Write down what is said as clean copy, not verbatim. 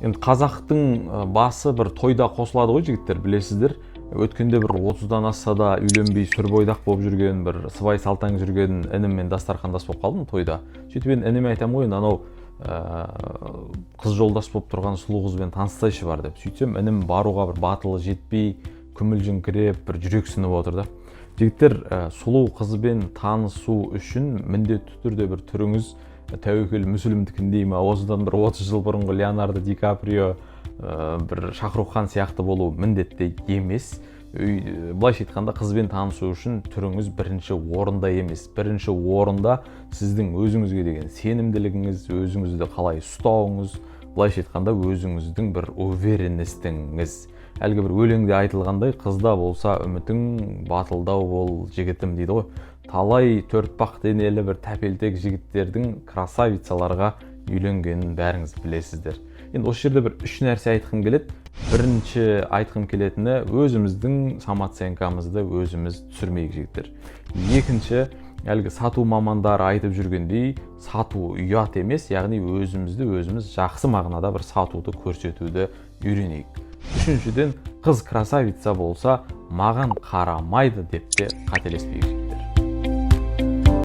Енді қазақтың басы бір тойда қосылады ғой жігіттер, білесіздер. Өткенде бір 30-дан асса да үйленбей сүр бойдақ болып жүрген, бір сыбай салтаң жүрген ініммен дастархандас болып қалдым тойда. Сөйтіп енді ініме айтамын ғой, анау қыз жолдас болып тұрған сұлу қызбен таныстайшы бар деп. Сөйтсем інім баруға бір батылы жетпей, күмілжіңкіреп, бір жүрексініп отыр да. Жігіттер, сұлу қызбен танысу үшін міндетті түрде бір түріңіз тәуекел мүсілімдікіндей ме, осыдан бір 30 жыл бұрынғы Леонардо Ди Каприо, бір Шахрух Хан сияқты болу міндетті емес. Былайша айтқанда, қызбен танысу үшін түріңіз бірінші орында емес. Бірінші орында сіздің өзіңізге деген сенімділігіңіз, өзіңізді қалай ұстауыңыз, былайша айтқанда өзіңіздің бір уверенностіңіз. Әлгі бір өлеңде айтылғандай, қызда болса үмітің, батылдау бол жігітім дейді ғой. Талай төртбақ денелі бір тәпелтек жігіттердің красавицаларға үйленгенін бәріңіз білесіздер. Енді осы жерде бір үш нәрсе айтқым келеді. Бірінші айтқым келетіні, өзіміздің самооценкамызды өзіміз түсірмейік жігіттер. Екінші, әлгі сату мамандары айтып жүргендей, сату ұят емес, яғни өзімізді өзіміз жақсы мағынада бір сатуды көрсетуді үйренейік. Үшіншіден, қыз красавица болса, маған қарамайды деп те қателеспейік.